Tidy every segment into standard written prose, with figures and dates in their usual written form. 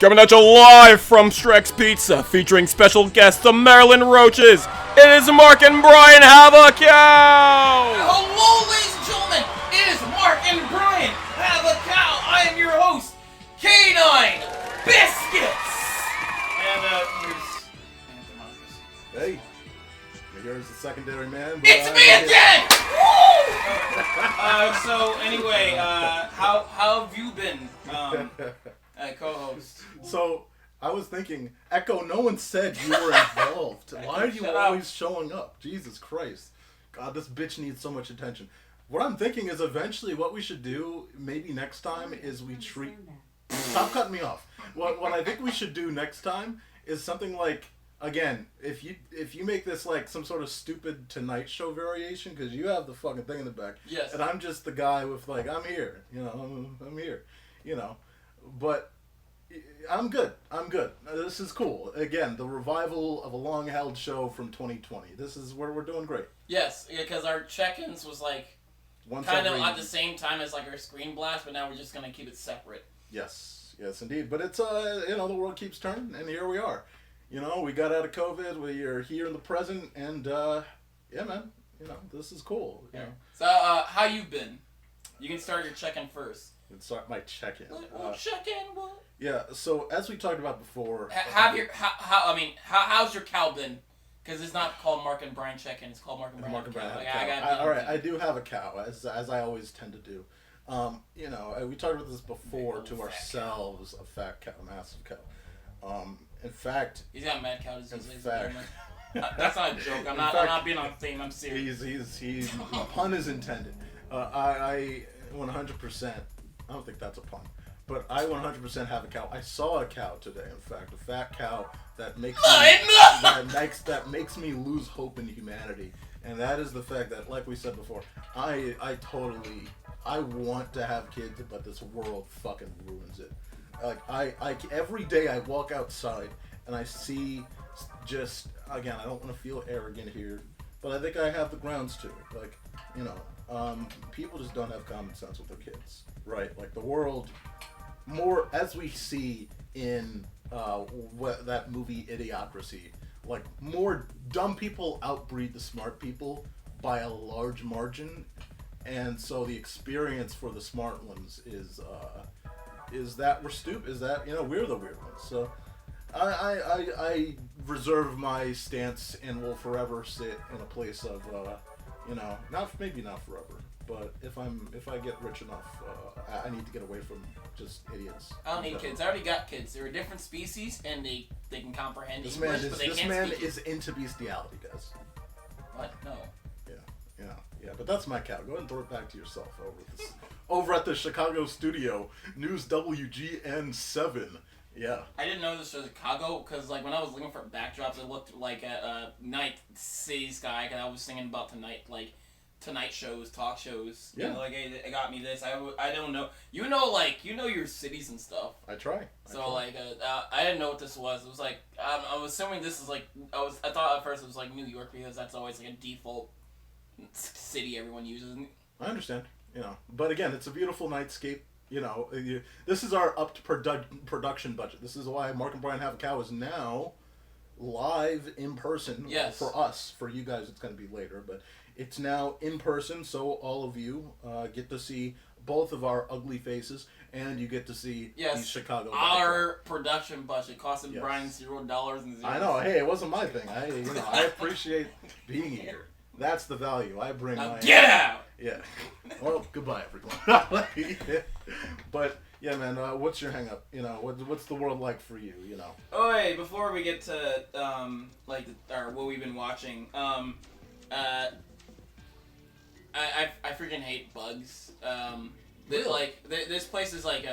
Coming at you live from Strex Pizza, featuring special guests, the Maryland Roaches. It is Mark and Bryan Have a Cow! Hello, ladies and gentlemen. It is Mark and Bryan Have a Cow. I am your host, K9 Biscuits. And here's Anthony. Hey, here's the secondary man. It's me again. So anyway, how have you been, co-host? So I was thinking, Echo. No one said you were involved. Why are you always showing up? Jesus Christ! God, this bitch needs so much attention. What I'm thinking is eventually what we should do, maybe next time, is we treat. Stop cutting me off. What I think we should do next time is something like. Again, if you make this like some sort of stupid Tonight Show variation, because you have the fucking thing in the back, yes, and I'm just the guy with like I'm here, I'm here, but I'm good. This is cool. Again, the revival of a long-held show from 2020. This is where we're doing great. Yes, because our check-ins was like kind of at the same time as like our screen blast, but now we're just gonna keep it separate. Yes, indeed. But it's the world keeps turning, and here we are. We got out of COVID. We are here in the present, and yeah, man. This is cool. So, how you been? You can start your check-in first. Let's start my check-in. Check-in. What? Yeah. So as we talked about before, how's your cow been? Because it's not called Mark and Bryan check-in. It's called Mark and Bryan. All right. I do have a cow, as I always tend to do. We talked about this before to ourselves. A fat cow, massive cow. In fact, he's got mad cow disease. That's not a joke. I'm not being on theme. I'm serious. He's pun is intended. I 100%. I don't think that's a pun, but I 100% have a cow. I saw a cow today. In fact, a fat cow that makes me lose hope in humanity, and that is the fact that, like we said before, I want to have kids, but this world fucking ruins it. Like I every day I walk outside and I see just, again, I don't want to feel arrogant here, but I think I have the grounds to. Like, people just don't have common sense with their kids, right? Like the world, more as we see in that movie Idiocracy, like more dumb people outbreed the smart people by a large margin, and so the experience for the smart ones is that we're stupid, is that, we're the weird ones. So I reserve my stance and will forever sit in a place of, maybe not forever, but if I get rich enough, I need to get away from just idiots. I don't need kids. I already got kids. They're a different species, and they can comprehend English, but they can't speak. This man is into bestiality, guys. What? No. Yeah, but that's my cow. Go ahead and throw it back to yourself over at the Chicago studio, News WGN 7. Yeah. I didn't know this was Chicago, because like when I was looking for backdrops, it looked like a night city sky, because I was thinking about tonight shows, talk shows. Yeah. Hey, it got me this. I don't know. You know your cities and stuff. I try. I didn't know what this was. It was like I was assuming this is like I thought at first it was like New York, because that's always like a default city everyone uses. I understand. But again, it's a beautiful nightscape. This is our upped production budget. This is why Mark and Bryan Have a Cow is now live in person. Yes. For us. For you guys, it's going to be later, but it's now in person, so all of you get to see both of our ugly faces, and you get to see these Chicago. Our production budget costed Bryan $0 and 0. I know. Hey, it wasn't my thing. I appreciate being here. That's the value I bring. Get out. Yeah. Well, goodbye, everyone. But yeah, man. What's your hang up? What's the world like for you? Oh, hey, before we get to what we've been watching, I freaking hate bugs. Really? This place is like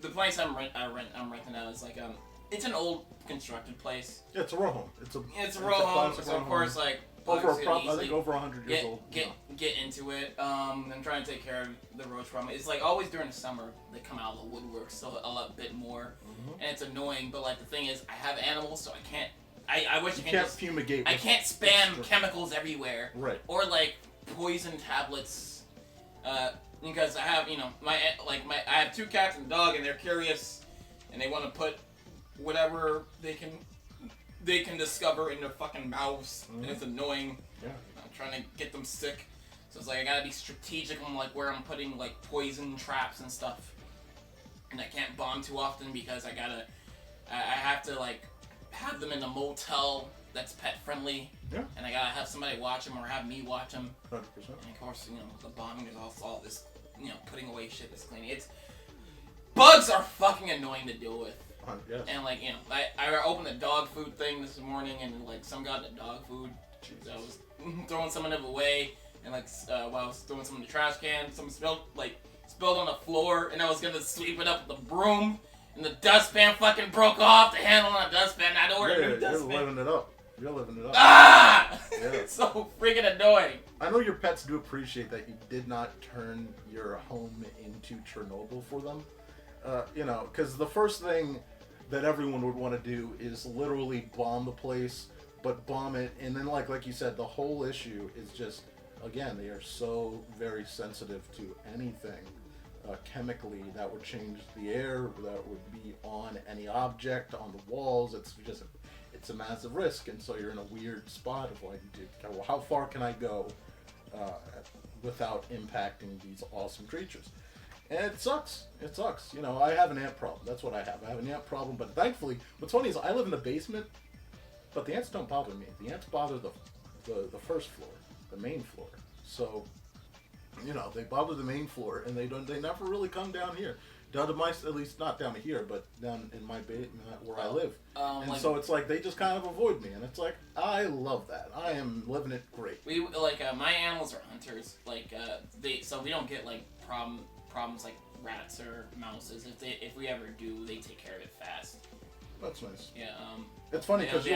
the place I'm renting out is like it's an old constructed place. Yeah, it's a row home. It's a row home, so of course like. I think over 100 years old. Get into it. I'm trying to take care of the roach problem. It's like always during the summer they come out of the woodwork so a lot bit more, and it's annoying. But like the thing is, I have animals, so I can't. I wish I can't fumigate. I can't spam chemicals everywhere. Right. Or like poison tablets, because I have I have 2 cats and a dog, and they're curious, and they want to put whatever they can discover in their fucking mouths, and it's annoying. Yeah. I'm trying to get them sick, so it's like I gotta be strategic on like where I'm putting like poison traps and stuff, and I can't bomb too often because I have to like have them in a motel that's pet friendly, and I gotta have somebody watch them or have me watch them. 100%. And of course, the bombing is also all this, putting away shit that's cleaning. Bugs are fucking annoying to deal with. Yes. And like, I opened the dog food thing this morning, and like some got the dog food. So I was throwing some of it away, and like while I was throwing some in the trash can, some spilled on the floor, and I was gonna sweep it up with the broom, and the dustpan fucking broke off the handle on the dustpan. I had to order a new dustpan. You're living it up. You're living it up. Ah! Yeah. It's so freaking annoying. I know your pets do appreciate that you did not turn your home into Chernobyl for them. Because the first thing that everyone would want to do is literally bomb the place, but bomb it, and then like you said, the whole issue is just, again, they are so very sensitive to anything chemically that would change the air, that would be on any object, on the walls. It's a massive risk, and so you're in a weird spot of like, well, how far can I go without impacting these awesome creatures? And it sucks. It sucks. I have an ant problem. That's what I have. I have an ant problem, but thankfully, what's funny is I live in the basement, but the ants don't bother me. The ants bother the first floor, the main floor. So, they bother the main floor, and they never really come down here. Down to at least not down here, but down in my basement where I live. So it's like they just kind of avoid me, and it's like I love that. I am living it great. We my animals are hunters. So we don't get like problems like rats or mouses. If we ever do, they take care of it fast. That's nice. Yeah. It's funny because you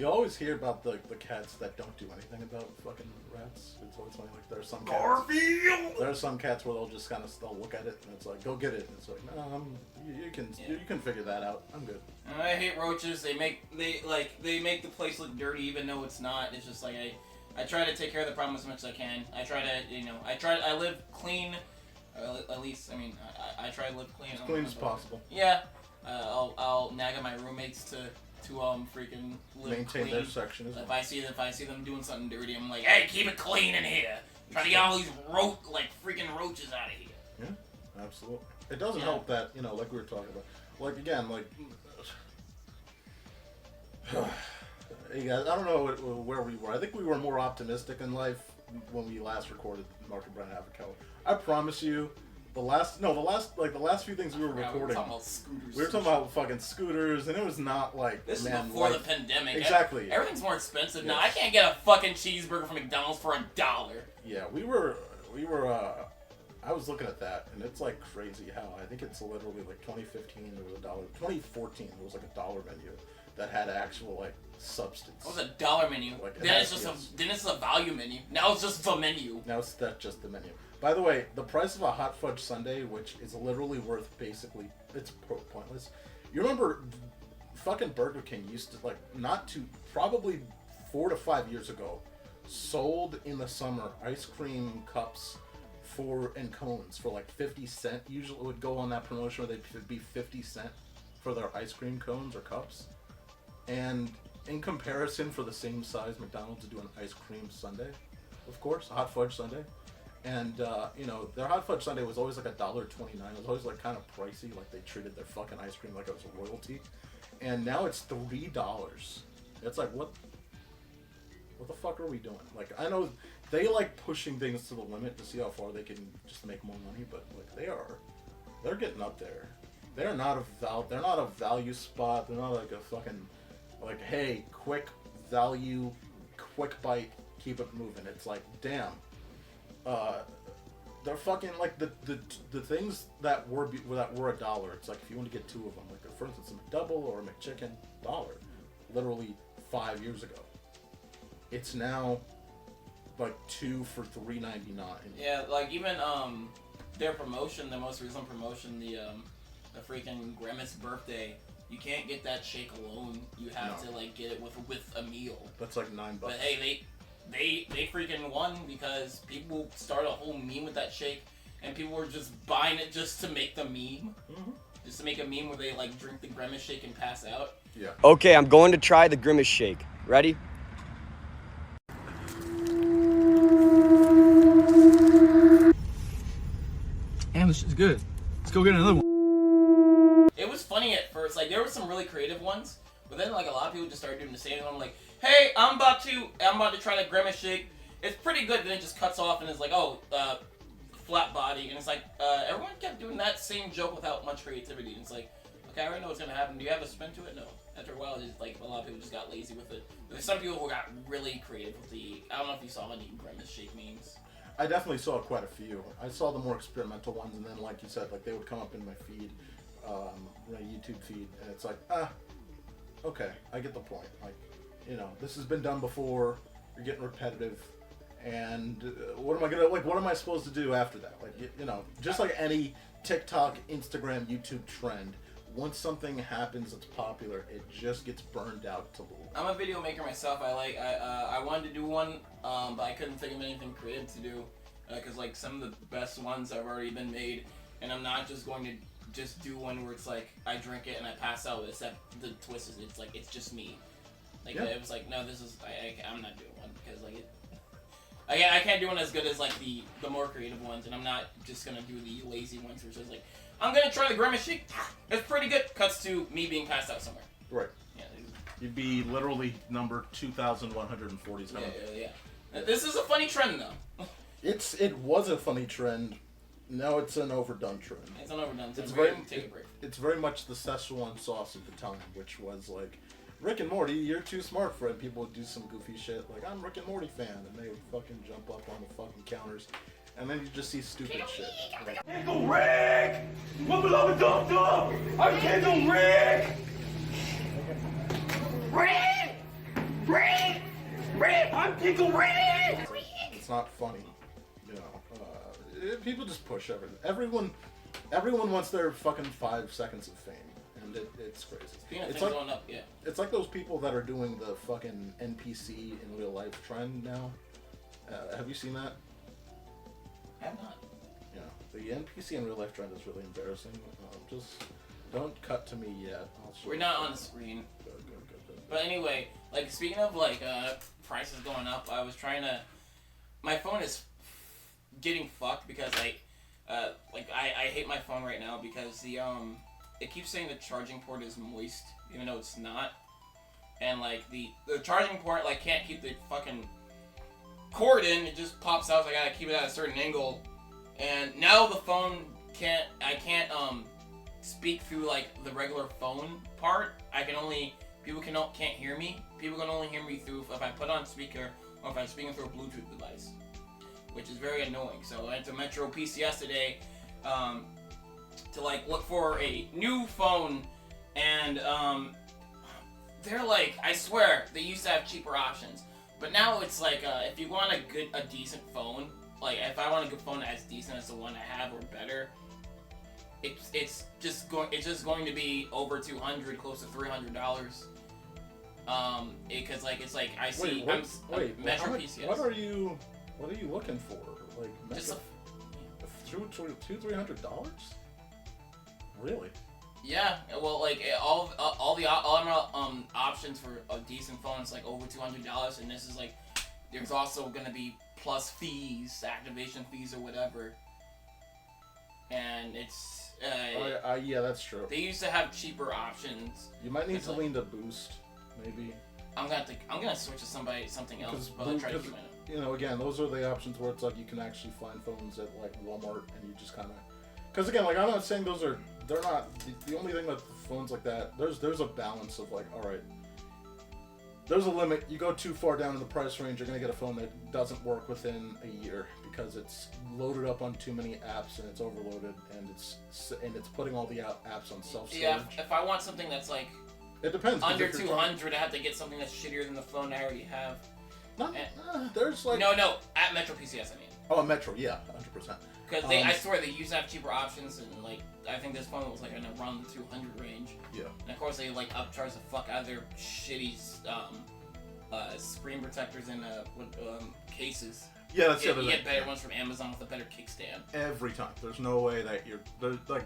always hear about the cats that don't do anything about fucking rats. It's always funny. Like there's some cats. There are some cats where they'll just kind of look at it and it's like, go get it. And it's like, no, you can figure that out. I'm good. And I hate roaches. They make the place look dirty even though it's not. It's just like I try to take care of the problem as much as I can. I try to I live clean. At least I try to live clean. As clean as possible. Yeah. I'll nag at my roommates to freaking live maintain clean. their section as well. If I see them doing something dirty, I'm like, hey, keep it clean in here. Try to get all these freaking roaches out of here. Yeah, absolutely. It doesn't help that like we were talking about. Like again, hey guys, I don't know where we were. I think we were more optimistic in life when we last recorded Mark and Bryan Avocado. I promise you. The last few things we were recording, we were talking about fucking scooters, and it was not like this is before the pandemic. Exactly. Everything's more expensive now. I can't get a fucking cheeseburger from McDonald's for $1. Yeah, we were. I was looking at that, and it's like crazy how I think it's literally like 2015 there was $1. 2014 there was like $1 menu that had actual like substance. It was $1 menu. Then it's a value menu. Now it's just the menu. That's just the menu. By the way, the price of a hot fudge sundae, which is literally worth basically, it's pointless. You remember, fucking Burger King used to probably 4 to 5 years ago, sold in the summer ice cream cups and cones for like 50 cents. Usually it would go on that promotion where they'd be 50 cents for their ice cream cones or cups. And in comparison, for the same size, McDonald's would do an ice cream sundae, of course, a hot fudge sundae. And, their hot fudge sundae was always like $1.29. It was always like kind of pricey. Like they treated their fucking ice cream like it was a royalty. And now it's $3. It's like, what the fuck are we doing? Like, I know they like pushing things to the limit to see how far they can just make more money, but like they're getting up there. They're not a value spot. They're not like a fucking, like, hey, quick value, quick bite, keep it moving. It's like, damn. They're fucking like the things that were $1. It's like if you want to get 2 of them, like for instance a McDouble or a McChicken, $1. Literally 5 years ago. It's now like 2 for $3.99. Yeah, like even their promotion, the most recent promotion, the freaking Grimace birthday. You can't get that shake alone. You have to like get it with a meal. That's like $9. But hey, They freaking won because people started a whole meme with that shake, and people were just buying it just to make the meme. Mm-hmm. just to make a meme where they like drink the Grimace shake and pass out. Yeah. Okay, I'm going to try the Grimace shake. Ready? Damn, this shit's good. Let's go get another one. It was funny at first. Like there were some really creative ones, but then like a lot of people just started doing the same. And I'm like, hey, I'm about to try the Grimace shake. It's pretty good. Then it just cuts off and it's like, oh, flat body. And it's like, everyone kept doing that same joke without much creativity. And it's like, okay, I already know what's gonna happen. Do you have a spin to it? No. After a while, it's just like a lot of people just got lazy with it. There's some people who got really creative with the. I don't know if you saw any Grimace shake memes. I definitely saw quite a few. I saw the more experimental ones, and then, like you said, like they would come up in my feed, my YouTube feed, and it's like, okay, I get the point. Like, you know, this has been done before. You're getting repetitive, and what am I gonna like? What am I supposed to do after that? Like, you know, just like any TikTok, Instagram, YouTube trend. Once something happens that's popular, it just gets burned out to little. I'm a video maker myself. I wanted to do one, but I couldn't think of anything creative to do, because like some of the best ones have already been made, and I'm not just going to just do one where it's like I drink it and I pass out. Except the twist is it's like it's just me. Like Yeah. it was like no, this is I'm not doing one because like it. I can't do one as good as like the more creative ones, and I'm not just gonna do the lazy ones where it's just like I'm gonna try the Grimace shake. It's pretty good. Cuts to me being passed out somewhere. Right. Yeah. You'd be literally number 2,147. Yeah. This is a funny trend though. It was a funny trend. Now it's an overdone trend. It's an overdone. It's We're very gonna take a break. It's very much the Szechuan sauce of the time, which was like, Rick and Morty, you're too smart for it. People would do some goofy shit like, I'm a Rick and Morty fan, and they would fucking jump up on the fucking counters, and then you just see stupid shit. Like, Pickle Rick! Wubble up a dum dum! I'm Pickle Rick! Rick! Rick! Rick! I'm Pickle Rick! it's not funny, you know. People just push everything. Everyone wants their fucking 5 seconds of fame, and it's crazy. Speaking of It's things like going up, yeah. it's like those people that are doing the fucking NPC in real life trend now. Have you seen that? I have not. Yeah, the NPC in real life trend is really embarrassing. Just don't cut to me yet. I'll show We're you. not on the screen. Good. But anyway, like speaking of like prices going up, I was trying to. My phone is getting fucked because I hate my phone right now because the it keeps saying the charging port is moist even though it's not, and like the charging port like can't keep the fucking cord in. It just pops out. So I gotta keep it at a certain angle, and now the phone can't. I can't speak through like the regular phone part. I can only. People can't hear me. People can only hear me through if I put on speaker or if I'm speaking through a Bluetooth device, which is very annoying. So I went to Metro PCS today to like look for a new phone, and they're like, I swear they used to have cheaper options, but now it's like if you want a decent phone, like if I want a good phone as decent as the one I have or better. It's just going to be over $200, close to $300. Because like it's like I see Metro PCS. What are you looking for? Like Just $200-$300? Really? Yeah, well, like all the options for a decent phone is like over $200, and this is like there's also gonna be plus fees, activation fees or whatever, and it's yeah, that's true. they used to have cheaper options. You might need It's to like- lean to Boost, maybe. I'm gonna switch to something else, but I'll try to keep my You know, again, those are the options where it's like you can actually find phones at like Walmart, and you just kind of. Because again, like I'm not saying they're not the only thing with phones like that. There's a balance of like, all right, there's a limit. You go too far down in the price range, you're gonna get a phone that doesn't work within a year because it's loaded up on too many apps and it's overloaded and it's putting all the apps on self storage. Yeah, if I want something that's like It depends. 'cause under if you're trying- 200, I have to get something that's shittier than the phone I already have. There's like No, at Metro PCS I mean. Oh, Metro, yeah, 100%. Because I swear they used to have cheaper options, and like I think this phone was like in around the 200 range. Yeah. And of course they like upcharge the fuck out of their shitty screen protectors and cases. Yeah, that's the you other get thing. better ones from Amazon with a better kickstand. Every time. There's no way that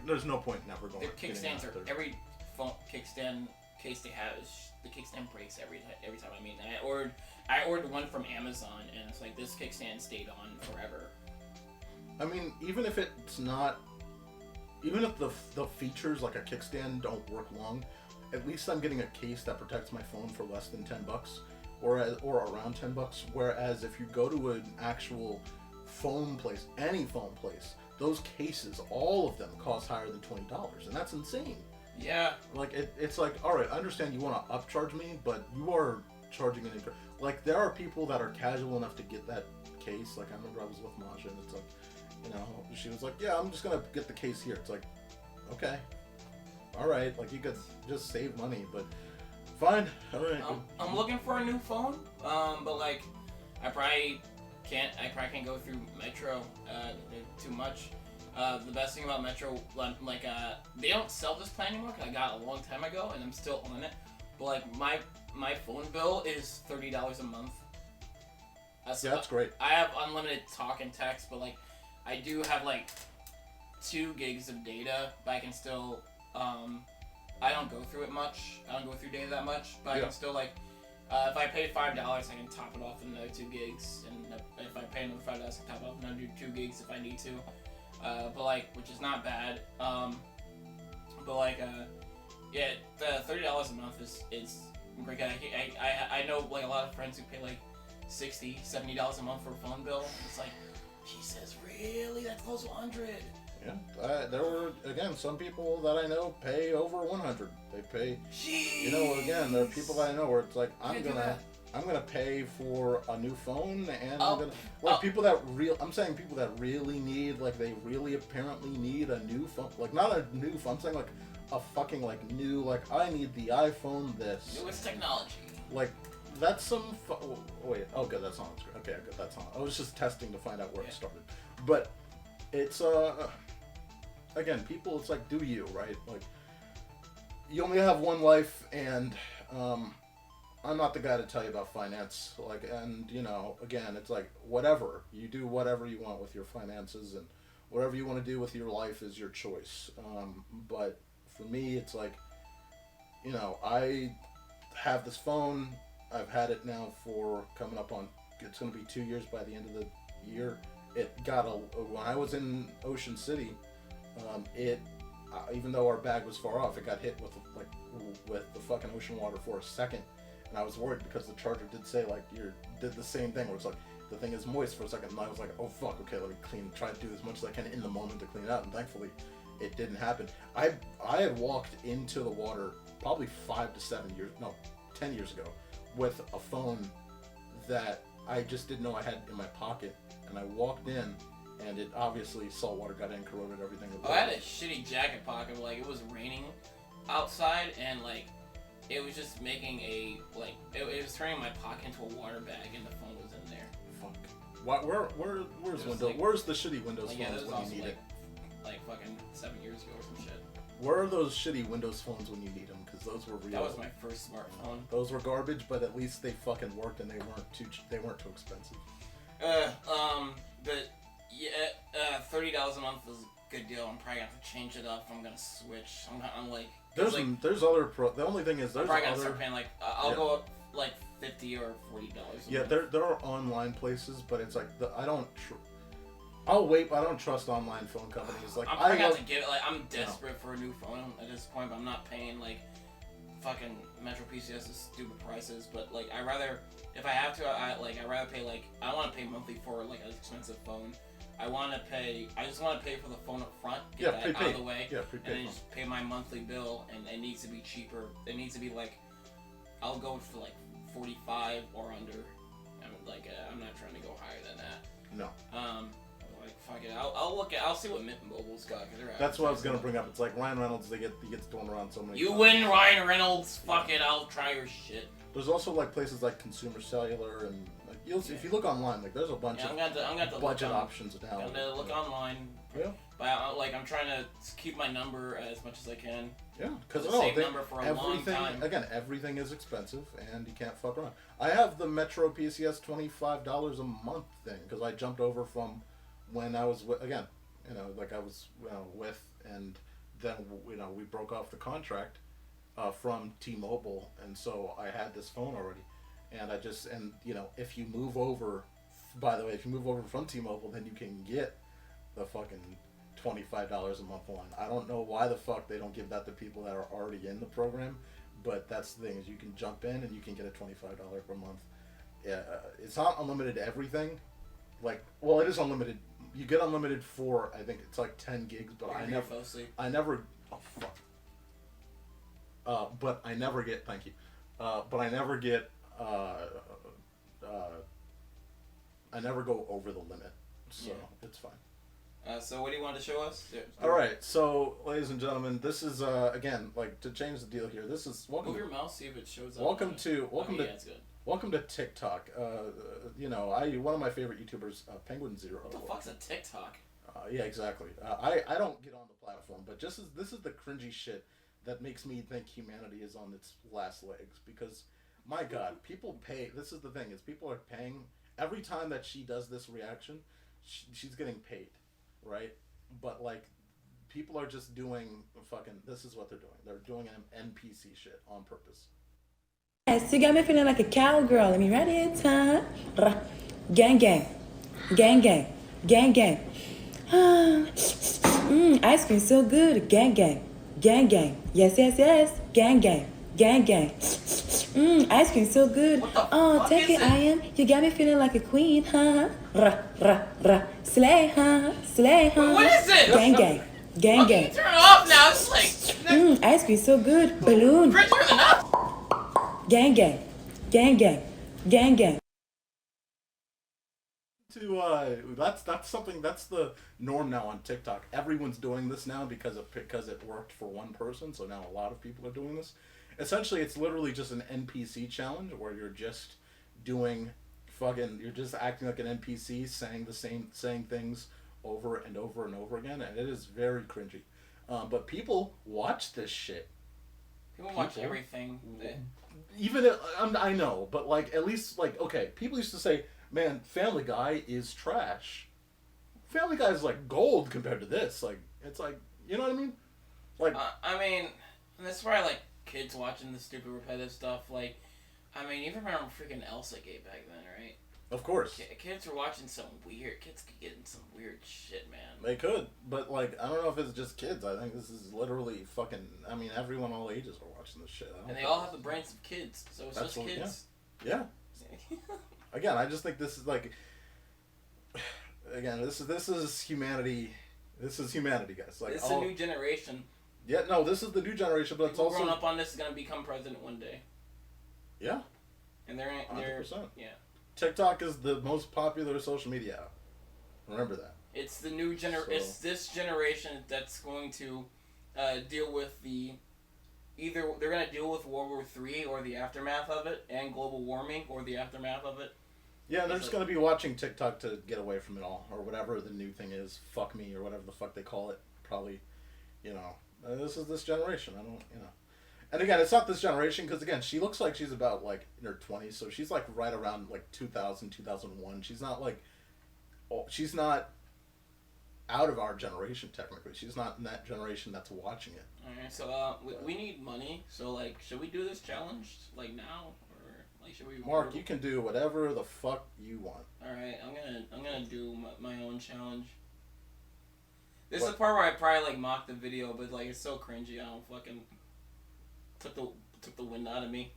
there's no point in ever going. Their kickstands are every phone kickstand case they have is the kickstand breaks every time. I mean, I ordered one from Amazon and it's like this kickstand stayed on forever. I mean, even if the features like a kickstand don't work long, at least I'm getting a case that protects my phone for less than $10, or around $10. Whereas if you go to an actual phone place, any phone place, those cases, all of them cost higher than $20, and that's insane. Yeah. Like it's like, all right, I understand you want to upcharge me, but you are charging an like there are people that are casual enough to get that case. Like I remember I was with Masha, and it's like, you know, she was like, yeah, I'm just gonna get the case here. It's like, okay, all right, like you could just save money, but fine, all right. I'm looking for a new phone, but like, I probably can't go through Metro too much. The best thing about Metro, like, they don't sell this plan anymore because I got it a long time ago and I'm still on it. But like, my phone bill is $30 a month. That's great. I have unlimited talk and text, but like, I do have like 2 gigs of data, but I can still, I don't go through it much. I don't go through data that much, but I can still like, if I pay $5, I can top it off another 2 gigs, and if I pay another $5, I can top it off another 2 gigs if I need to. But like, which is not bad. But like, yeah, the $30 a month is great. I know like a lot of friends who pay like $60, $70 a month for a phone bill. It's like, Jesus, really? That's close to 100. Yeah, there were again some people that I know pay over 100. They pay. Jeez. You know, again, there are people that I know where it's like I'm gonna pay for a new phone, and people that I'm saying people that really need, like they really apparently need a new phone, like not a new phone. I'm saying like a fucking like new, like I need the iPhone this. Newest technology. Like that's some. Wait, oh good, that's on the screen. Okay, good, that's on. I was just testing to find out where it started, but it's again, people. It's like, do you right? Like you only have one life, and I'm not the guy to tell you about finance, like, and you know, again, it's like whatever you do, whatever you want with your finances, and whatever you want to do with your life is your choice. But for me, it's like, you know, I have this phone. I've had it now for coming up on. It's going to be 2 years by the end of the year. It got when I was in Ocean City, even though our bag was far off, it got hit with the fucking ocean water for a second. And I was worried because the charger did say like did the same thing where it's like the thing is moist for a second, and I was like, oh fuck, okay, let me try to do as much as I can in the moment to clean it out, and thankfully it didn't happen. I had walked into the water probably 10 years ago with a phone that I just didn't know I had in my pocket, and I walked in and it obviously salt water got in, corroded everything. Oh, I had a shitty jacket pocket, like it was raining outside and like it was just making it was turning my pocket into a water bag, and the phone was in there. Fuck. Where's Windows? Like, where's the shitty Windows like, phones when you need it? Like fucking 7 years ago or some shit. Where are those shitty Windows phones when you need them? Because those were real. That was my first smartphone. Those were garbage, but at least they fucking worked, and they weren't too expensive. But yeah, $30 a month is a good deal. I'm probably gonna have to change it up. I'm gonna switch. I'm like. There's other the only thing is there's I'm probably other. gonna start paying like I'll go up like $50 or $40. Yeah, there are online places, but it's like I'll wait, but I don't trust online phone companies. Like I'm probably gonna have to give it. Like I'm desperate for a new phone at this point, but I'm not paying like fucking Metro PCS's stupid prices. But like I rather, if I have to, I rather pay like I want to pay monthly for like an expensive phone. I just want to pay for the phone up front, get that out of the way, and then just pay my monthly bill, and it needs to be cheaper. It needs to be like, I'll go for like 45 or under. I'm not trying to go higher than that. No. Like fuck it, I'll see what Mint Mobile's got. That's what I was gonna bring up. It's like Ryan Reynolds, he gets thrown around so many. You times. win, Ryan Reynolds. Fuck it, I'll try your shit. There's also like places like Consumer Cellular and. If you look online, like there's a bunch of I'm gonna budget options now. I'm gonna look online. Yeah. But I'm trying to keep my number as much as I can. Yeah, because the same number for a long time. Again, everything is expensive, and you can't fuck around. I have the Metro PCS $25 a month thing because I jumped over from when I was with, again, I was with, and then we broke off the contract from T-Mobile, and so I had this phone already, and if you move over, by the way, if you move over from T-Mobile, then you can get the fucking $25 a month line. I don't know why the fuck they don't give that to people that are already in the program, but that's the thing is you can jump in and you can get a $25 per month. It's not unlimited everything. It is unlimited. You get unlimited for I think it's like 10 gigs, but I never. Oh fuck. But I never get. Thank you. But I never get. I never go over the limit, so it's fine. So what do you want to show us? All right, so ladies and gentlemen, this is again to change the deal here. This is welcome. Move your mouse, see if it shows up. Welcome to it's good. Welcome to TikTok. One of my favorite YouTubers, Penguin Zero. What the fuck's a TikTok? Yeah, exactly. I don't get on the platform, but this is the cringy shit that makes me think humanity is on its last legs. Because, my God, people pay. This is the thing is people are paying every time that she does this reaction. She's getting paid. Right? But people are just doing this is what they're doing. They're doing an NPC shit on purpose. Yes, you got me feeling like a cowgirl. Let me ready in time. Gang gang. Gang gang. Gang gang. Ice cream so good. Gang gang. Gang gang. Yes, yes, yes. Gang gang. Gang gang. Ice cream so good. Oh, take it, I am. You got me feeling like a queen, huh? Slay, huh? Slay, huh? What is it? Gang gang. Gang gang. Turn it off now. It's ice cream so good. Balloon. Gang gang. Gang gang. Gang gang. That's something that's the norm now on TikTok. Everyone's doing this now because it worked for one person, so now a lot of people are doing this. Essentially, it's literally just an NPC challenge where you're just doing you're just acting like an NPC, saying things over and over and over again, and it is very cringy. But people watch this shit. People watch everything. Even I know, but at least okay, people used to say, "Man, Family Guy is trash." Family Guy is gold compared to this. It's you know what I mean? I mean, that's why I like kids watching the stupid repetitive stuff. You remember freaking Elsa Gate back then, right? Of course. Kids were watching kids could get in some weird shit, man. They could, but I don't know if it's just kids. I think this is literally everyone all ages are watching this shit. And they all have the brains of kids, so it's just kids. Yeah. Again, I just think this is again, this is humanity. This is humanity, guys. It's a new generation. Yeah, no, this is the new generation, but it's also growing up on this is gonna become president one day. Yeah. And they're 100%. Yeah. TikTok is the most popular social media app. Remember that. It's the new It's this generation that's going to deal with either they're gonna deal with World War III or the aftermath of it, and global warming or the aftermath of it. Yeah, they're just gonna be watching TikTok to get away from it all, or whatever the new thing is. Fuck me, or whatever the fuck they call it. Probably, this is this generation. I don't, And again, it's not this generation because again, she looks like she's about in her 20s, so she's right around 2000, 2001. She's not she's not out of our generation technically. She's not in that generation that's watching it. Alright, so we need money. So should we do this challenge now, or should we? Mark, you can do whatever the fuck you want. All right, I'm gonna do my own challenge. This is the part where I probably mock the video, but it's so cringy. I don't fucking took the wind out of me.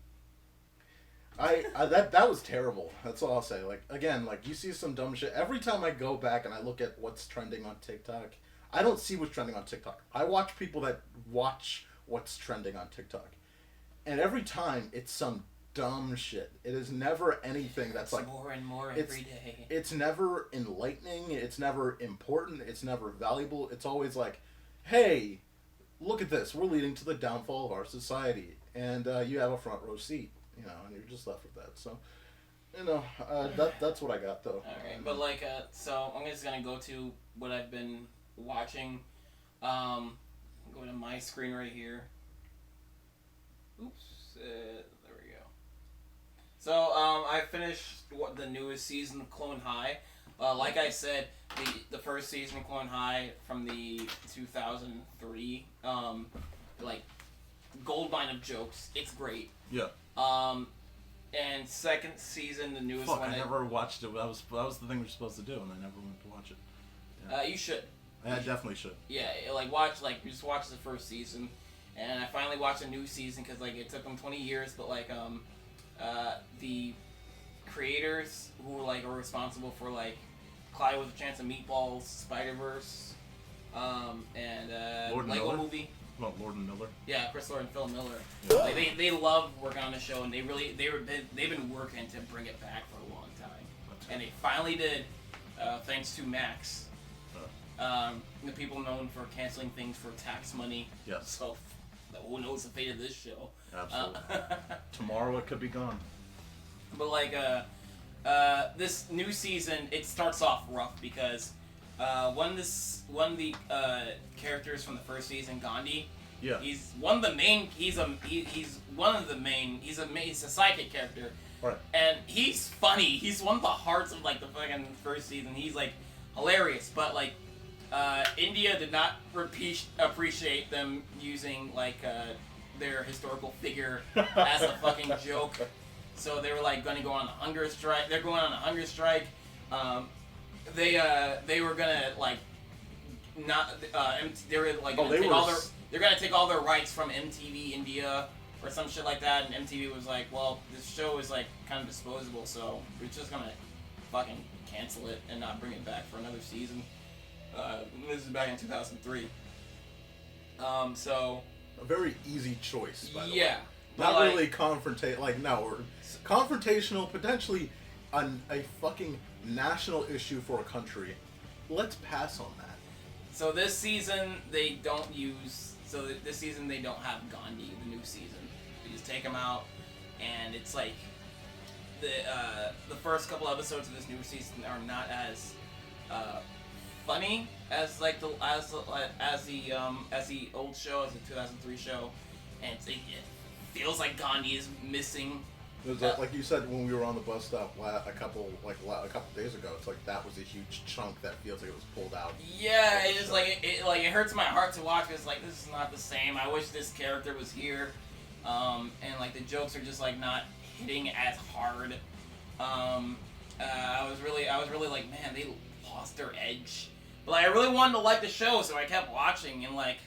That was terrible. That's all I'll say. Again, you see some dumb shit. Every time I go back and I look at what's trending on TikTok, I don't see what's trending on TikTok. I watch people that watch what's trending on TikTok. And every time it's some dumb shit. It is never anything that's more and more every day. It's never enlightening, it's never important, it's never valuable. It's always hey, look at this, we're leading to the downfall of our society. And you have a front row seat. And you're just left with that. So, that's what I got though. Alright, but so I'm just gonna go to what I've been watching. Go to my screen right here. Oops, there we go. So I finished the newest season of Clone High. Like I said, the first season of Clone High from the 2003, like goldmine of jokes. It's great. Yeah. And second season, the newest Fuck, one. I never watched it. That was the thing we were supposed to do, and I never went to watch it. Yeah. You should. I definitely should. Yeah, just watch the first season, and I finally watched a new season because like it took them 20 years, but like the creators who were like are responsible for like Clyde with a Chance of Meatballs, Spider-Verse, and Lego Movie. Well, Lord and Miller. Yeah, Chris Lord and Phil Miller. Yeah. Like, they love working on the show, and they've been working to bring it back for a long time, and they finally did, thanks to Max. The people known for canceling things for tax money. Yes. So, who knows the fate of this show? Absolutely. Tomorrow it could be gone. But like, this new season, it starts off rough because one of the characters from the first season, Gandhi. Yeah. He's one of the main. He's a sidekick character. Right. And he's funny. He's one of the hearts of like the fucking first season. He's like hilarious, but like. India did not appreciate them using like their historical figure as a fucking joke, so they were like going to go on a hunger strike. They're going on a hunger strike. They were gonna like not. They were like they're gonna take all their rights from MTV India or some shit like that, and MTV was like, well, this show is like kind of disposable, so we're just gonna fucking cancel it and not bring it back for another season. This is back in 2003. So a very easy choice, by the way. Yeah. Not like, really confrontational, potentially a fucking national issue for a country. Let's pass on that. So this season they don't use. So this season they don't have Gandhi. The new season, they just take him out, and it's like the first couple episodes of this new season are not as funny as like the old show, as the 2003 show, and it feels like Gandhi is missing. Like you said when we were on the bus stop a couple days ago, it's like that was a huge chunk that feels like it was pulled out. Yeah, it is like it hurts my heart to watch. It's like this is not the same. I wish this character was here, and like the jokes are just like not hitting as hard. I was really like, man, they lost their edge. But like, I really wanted to like the show, so I kept watching, and like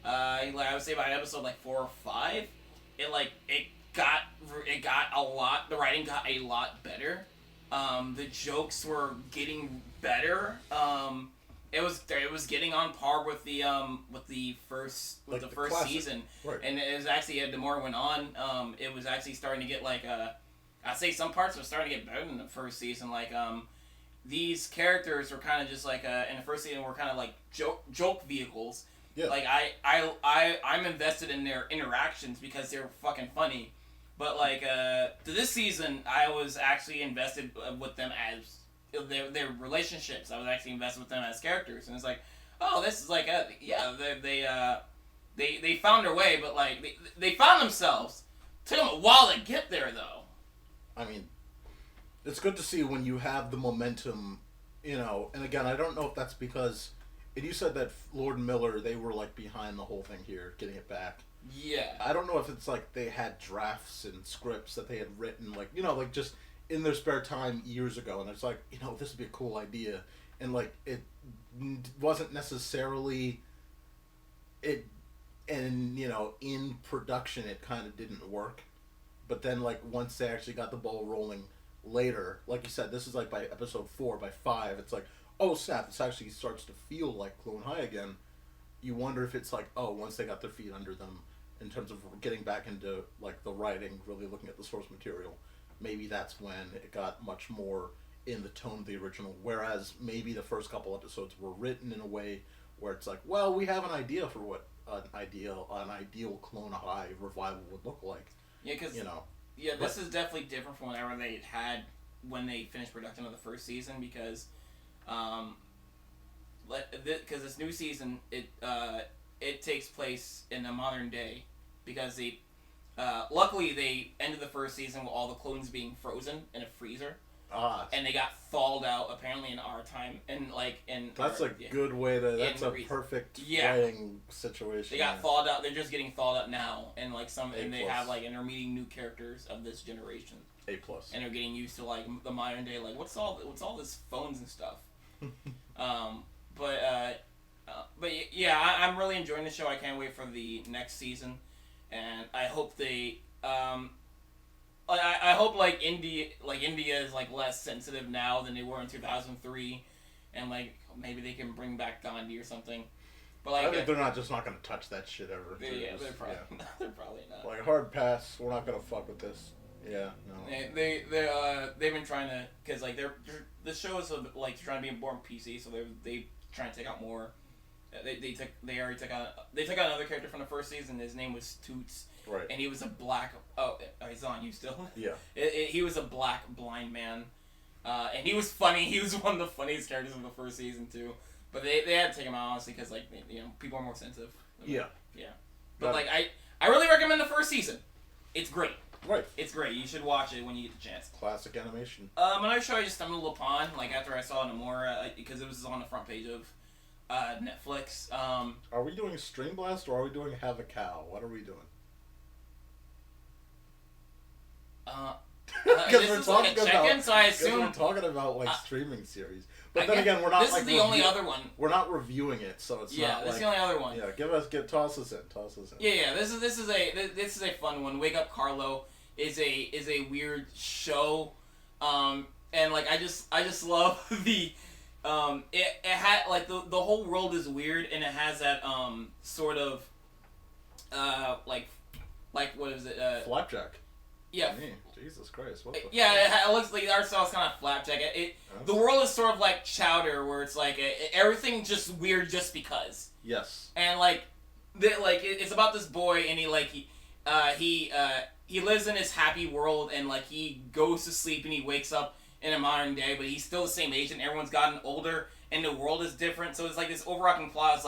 I would say by episode like 4 or 5, it got a lot. The writing got a lot better. The jokes were getting better. It was getting on par with the first season, right. And it was actually the more it went on, it was actually starting to get like I'd say some parts were starting to get better than the first season. Like these characters were kind of just like in the first season were kind of like joke vehicles. Yeah. Like I'm invested in their interactions because they're fucking funny. But like to this season, I was actually invested with them as their relationships. I was actually invested with them as characters, and it's like, oh, this is like they found their way, but like they found themselves. Took them a while to get there, though. I mean, it's good to see when you have the momentum, and again, I don't know if that's because, and you said that Lord and Miller, they were like behind the whole thing here, getting it back. Yeah. I don't know if it's like they had drafts and scripts that they had written, like, like just in their spare time years ago, and it's like, this would be a cool idea, and like it wasn't necessarily in production it kind of didn't work, but then like once they actually got the ball rolling later, like you said, this is like by episode 4, by 5, it's like, oh snap, this actually starts to feel like Clone High again. You wonder if it's like, oh, once they got their feet under them in terms of getting back into like the writing, really looking at the source material, maybe that's when it got much more in the tone of the original, whereas maybe the first couple episodes were written in a way where it's like, well, we have an idea for what an ideal Clone High revival would look like. Yeah, because this is definitely different from whatever they had when they finished production of the first season, because because this new season it takes place in a modern day because luckily they ended the first season with all the clones being frozen in a freezer. And they got thawed out apparently in our time and that's a good way to. That's a perfect writing situation. They got thawed out. They're just getting thawed out now, and they have and they're meeting new characters of this generation. A+. And they're getting used to the modern day what's all this phones and stuff. But yeah, I'm really enjoying the show. I can't wait for the next season, and I hope they I hope India is less sensitive now than they were in 2003, and maybe they can bring back Gandhi or something. But I think they're not going to touch that shit ever. They're probably not. Hard pass. We're not going to fuck with this. Yeah, no. They've been trying to the show is trying to be more PC, so they trying to take out more. They took out another character from the first season. His name was Toots. Right. And he was a black. Oh, he's on you still. Yeah. He was a black blind man, and he was funny. He was one of the funniest characters of the first season too. But they had to take him out honestly because people are more sensitive. Yeah. Yeah. But I really recommend the first season. It's great. Right. It's great. You should watch it when you get the chance. Classic animation. Another show I just stumbled upon after I saw Nomura because it was on the front page of Netflix. Are we doing Stream Blast or are we doing Have a Cow? What are we doing? This is a check-in, so I assume we're talking about streaming series. But then again, we're not. This is the only other one. We're not reviewing it, so it's not. This is the only other one. Yeah, toss us in. Yeah. This is a fun one. Wake Up Carlo is a weird show, and I just love the. It had the whole world is weird and it has that sort of what is it Flapjack. Yeah. Jesus Christ. What the it looks like the art style is kind of flapjack. The world is sort of like Chowder, where it's everything just weird just because. Yes. And it's about this boy, and he lives in his happy world, and he goes to sleep and he wakes up in a modern day, but he's still the same age, and everyone's gotten older, and the world is different. So it's this overarching plot is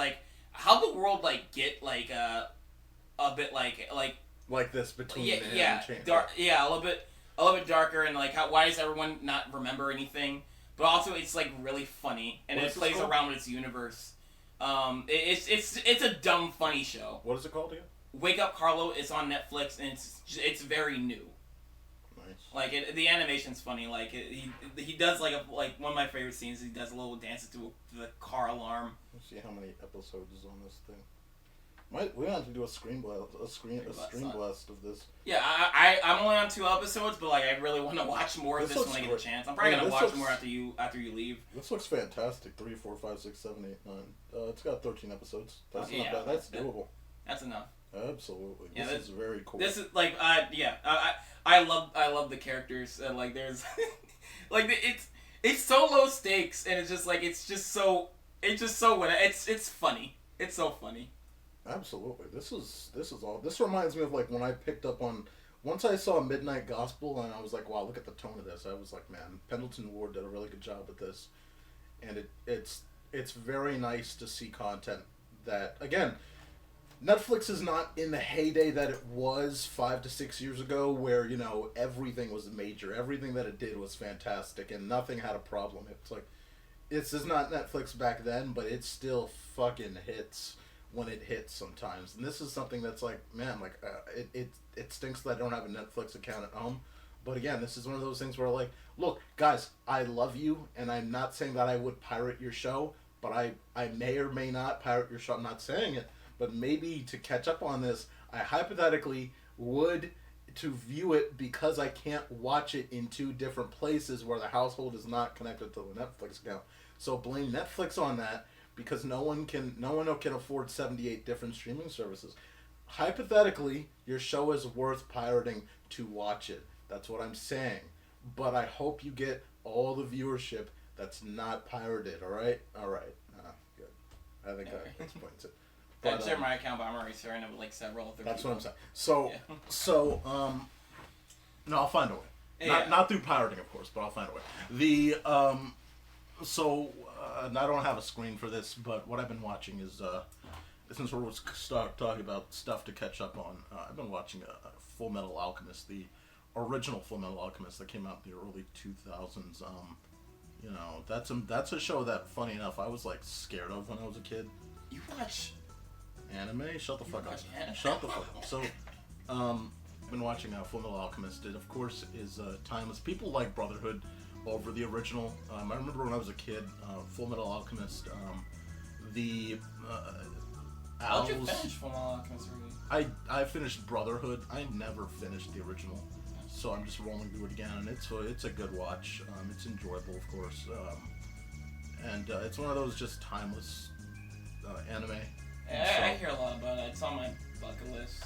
how the world get a bit like this between a little bit darker, and why does everyone not remember anything? But also it's really funny, and it plays around with its universe. It's a dumb funny show. What is it called again? Wake Up Carlo is on Netflix, and it's very new. Nice. The animation's funny. He does one of my favorite scenes. He does a little dance to the car alarm. Let's see how many episodes is on this thing. We have to do a stream blast of this. Yeah, I'm only on 2 episodes, but I really want to watch more of this when I get a chance. I'm probably gonna watch more after you leave. This looks fantastic. 3, 4, 5, 6, 7, 8, 9. It's got 13 episodes. That's not bad. That's doable. That's enough. Absolutely. Yeah, this is very cool. This is I love the characters and there's it's so low stakes and it's funny. It's so funny. Absolutely. This is all. This reminds me of when I picked up on. Once I saw Midnight Gospel and I was like, wow, look at the tone of this. I was like, man, Pendleton Ward did a really good job with this, and it's very nice to see content that again. Netflix is not in the heyday that it was 5 to 6 years ago, where everything was major, everything that it did was fantastic, and nothing had a problem. It's this is not Netflix back then, but it still fucking hits when it hits sometimes. And this is something that's it stinks that I don't have a Netflix account at home. But again, this is one of those things where look, guys, I love you, and I'm not saying that I would pirate your show, but I may or may not pirate your show. I'm not saying it. But maybe to catch up on this, I hypothetically would to view it because I can't watch it in 2 different places where the household is not connected to the Netflix account. So blame Netflix on that because no one can afford 78 different streaming services. Hypothetically, your show is worth pirating to watch it. That's what I'm saying. But I hope you get all the viewership that's not pirated. All right. Good. I think that explains it. I share my account, but I'm already sharing it with several other That's people. what I'm saying. No, I'll find a way. Yeah. Not through pirating, of course, but I'll find a way. So, and I don't have a screen for this, but what I've been watching is, since we're talking about stuff to catch up on, I've been watching Full Metal Alchemist, the original Full Metal Alchemist that came out in the early 2000s. You know, that's a show that, funny enough, I was like scared of when I was a kid. You watch anime? Shut the fuck up. Anime? Shut the fuck up. So, I've been watching Full Metal Alchemist. It, of course, is timeless. People like Brotherhood over the original. I remember when I was a kid, Full Metal Alchemist, the how'd you finish Full Metal Alchemist? I finished Brotherhood. I never finished the original, so I'm just rolling through it again, and it's a good watch. It's enjoyable, of course, and it's one of those just timeless anime. I hear a lot about it. It's on my bucket list.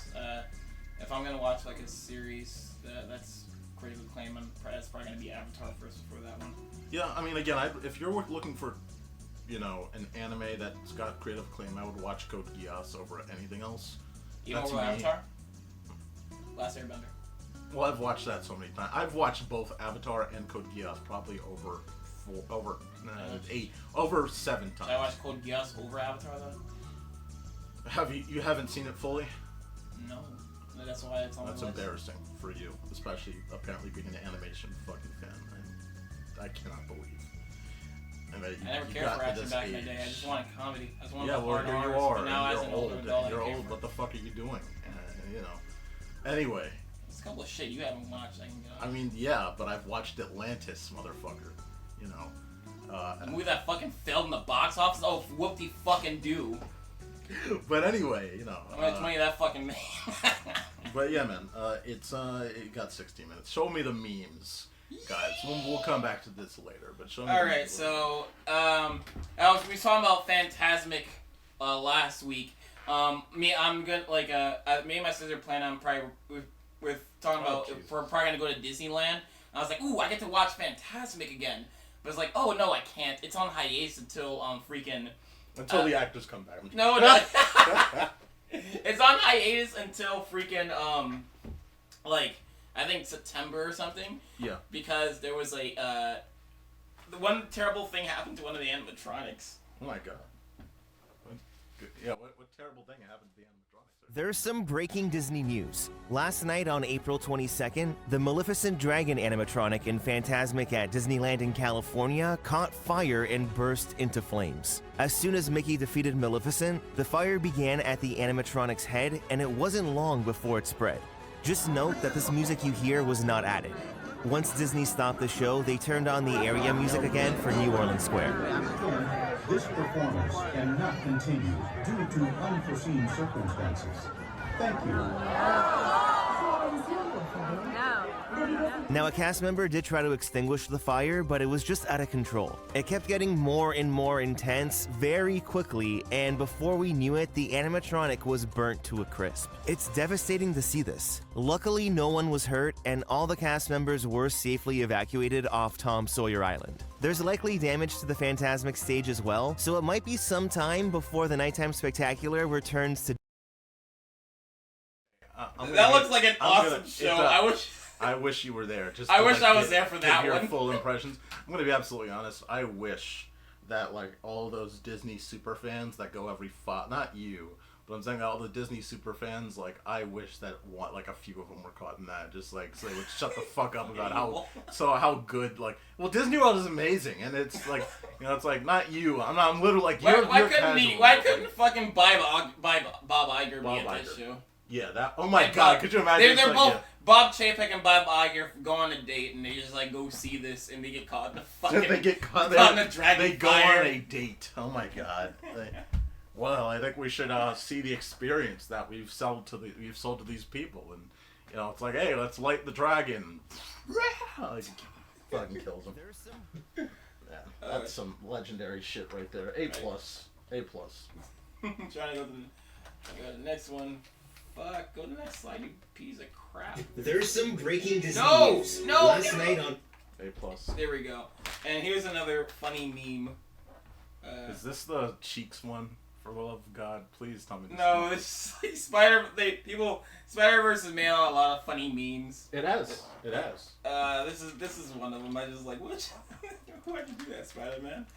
If I'm gonna watch like a series that's critical acclaim, that's probably gonna be Avatar first for that one. Yeah, I mean, again, if you're looking for, you know, an anime that's got creative acclaim, I would watch Code Geass over anything else. Even over Avatar? Last Airbender. Well, I've watched that so many times. I've watched both Avatar and Code Geass probably over 7 times. Did I watch Code Geass over Avatar though? You haven't seen it fully? No. That's why it's on That's the list. embarrassing for you, especially apparently being an animation fucking fan. I cannot believe. I never cared for action back in the day. I just wanted comedy. I just wanted yeah, well, hard here you arms, are. but now as You're an old. older adult, You're I care old. for What the fuck are you doing? You know. Anyway. It's a couple of shit you haven't watched. I mean, yeah, but I've watched Atlantis, motherfucker. You know. A movie that fucking failed in the box office. Oh, whoop-de fucking do. But anyway, you know. How much money that fucking made? But yeah, man, it got 16 minutes. Show me the memes, guys. We'll come back to this later, but show me. All right, so Alex, we was talking about Phantasmic last week. Me and my sister plan on we're talking about if we're probably gonna go to Disneyland. And I was like, ooh, I get to watch Phantasmic again. But it's like, oh no, I can't. It's on hiatus until until the actors come back. No. It's on hiatus until freaking I think September or something. Yeah. Because there was the one terrible thing happened to one of the animatronics. Oh my god. What terrible thing happened to the animatronics? There's some breaking Disney news. Last night on April 22nd, the Maleficent Dragon animatronic in Phantasmic at Disneyland in California caught fire and burst into flames. As soon as Mickey defeated Maleficent, the fire began at the animatronic's head, and it wasn't long before it spread. Just note that this music you hear was not added. Once Disney stopped the show, they turned on the area music again for New Orleans Square. This performance cannot continue due to unforeseen circumstances. Thank you. Now, a cast member did try to extinguish the fire, but it was just out of control. It kept getting more and more intense very quickly, and before we knew it, the animatronic was burnt to a crisp. It's devastating to see this. Luckily, no one was hurt, and all the cast members were safely evacuated off Tom Sawyer Island. There's likely damage to the Phantasmic stage as well, so it might be some time before the Nighttime Spectacular returns to... That looks like an awesome show. I wish you were there. I wish I was there for that one. Full impressions. I'm gonna be absolutely honest. I wish that all those Disney super fans that go every not you, but I'm saying all the Disney super fans. I wish that a few of them were caught in that. Just so they would shut the fuck up about how good well, Disney World is amazing, and it's it's not you. I'm literally why couldn't fucking Bob Iger be at this show? Yeah, that. Oh my god, could you imagine? They're both Bob Chapek and Bob Iger go on a date, and they just go see this, and they get caught in the fucking. They get caught in the dragon. They go on a date. Oh my god. Well, I think we should see the experience that we've sold to these people, and it's like, hey, let's light the dragon. Fucking kills them. Yeah, that's some legendary shit right there. A+. Trying to go to the next one. Fuck, go to the next slide, you piece of crap. There's some breaking Disney news. Last night on... A+. There we go. And here's another funny meme. Is this the Cheeks one For the love of God, please tell me this. No, it's like Spider-Verse has made a lot of funny memes. It has. It has. This is one of them. I just like, what? Why'd you do that, Spider-Man?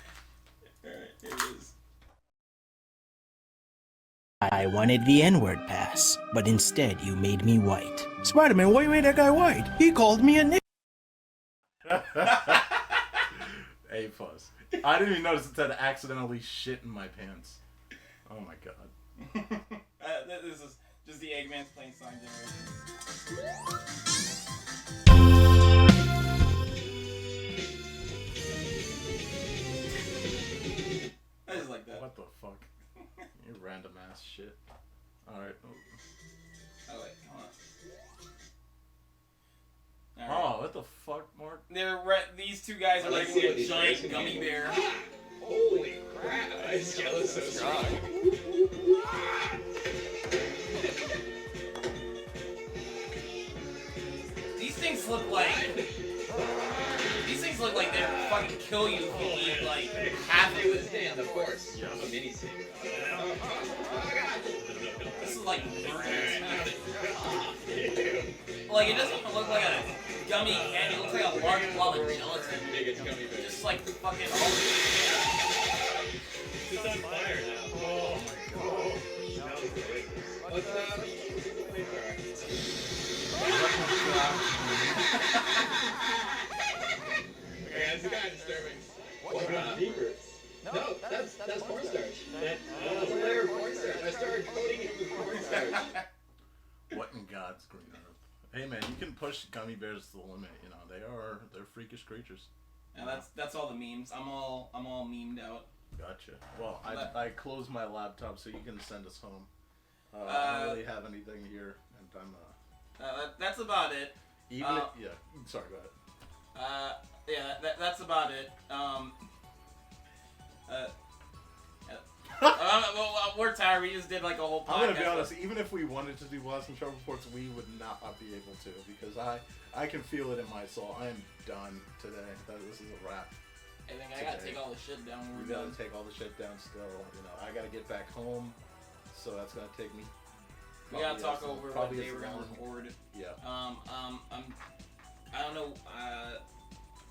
Alright, here it is. I wanted the N-word pass, but instead you made me white. Spider-Man, why you made that guy white? He called me a nigger. A+. I didn't even notice it said accidentally shit in my pants. Oh my god. This is just the Eggman's playing song generation. I just like that. What the fuck? You random ass shit. Alright. Oh wait, hold on. Oh, what the fuck, Mark? These two guys are like a giant gummy bear. Holy crap, this yellow's so strong. These things look like they'd fucking kill you if you eat like half of it. Stand, of course. Yeah. A mini suit. This is like like it doesn't even look like a gummy candy. It looks like a large blob of gelatin. Just like fucking. It's on fire now. Oh my god. What's Okay, that's the guy disturbing. What secrets? No, that's cornstarch. That's a layer of cornstarch. I started coating it with cornstarch. What in God's green earth? Hey man, you can push gummy bears to the limit. You know they're freakish creatures. And that's all the memes. I'm all memed out. Gotcha. Well, I closed my laptop so you can send us home. I don't really have anything here, and I'm that's about it. yeah. Sorry, go ahead. That's about it. Well, we're tired. We just did like a whole podcast. I'm gonna be honest. Even if we wanted to do Blast and Show reports, we would not be able to because I can feel it in my soul. I am done today. This is a wrap. I think I gotta take all the shit down when we're done. We gotta take all the shit down still. You know, I gotta get back home, so that's gonna take me. We gotta talk over what day we're gonna record. Yeah. I don't know.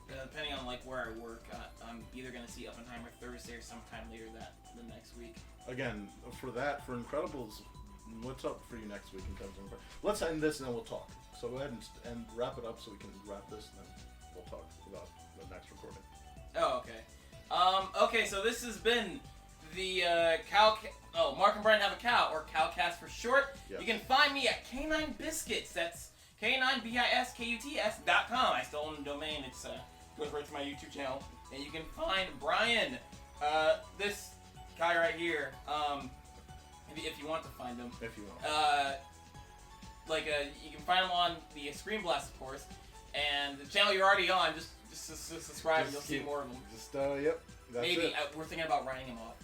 Depending on like where I work, I'm either gonna see Oppenheimer Thursday or sometime later the next week. Again, for Incredibles, what's up for you next week in terms of? Let's end this and then we'll talk. So go ahead and wrap it up so we can wrap this and then we'll talk about the next recording. Oh, okay. Okay, so this has been the Mark and Bryan Have a Cow, or Cowcast for short. Yes. You can find me at K9 Biscuits. That's K9BISKUTS.com. I still own the domain. It's goes right to my YouTube channel. And you can find Bryan, this guy right here, if you want to find him. If you want. You can find him on the Screen Blast, of course, and the channel you're already on. Just subscribe and you'll see more of them. Yep. That's Maybe it. We're thinking about writing him off.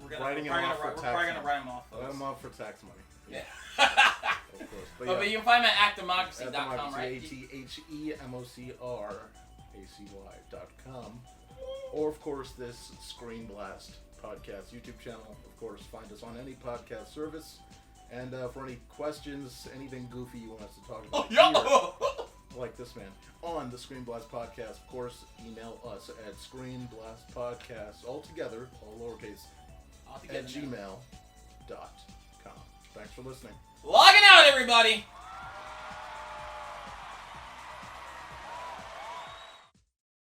We're probably gonna write him off. Write him off for tax money. Yeah. Of course. But you can find him at actdemocracy.com, right? ATHEMOCRACY.com. Or of course this Screen Blast podcast YouTube channel. Of course, find us on any podcast service. And for any questions, anything goofy you want us to talk about here, like this man, on the Screen Blast podcast, of course, email us at screenblastpodcast, all together, all lowercase, at gmail.com. Thanks for listening. Logging out, everybody!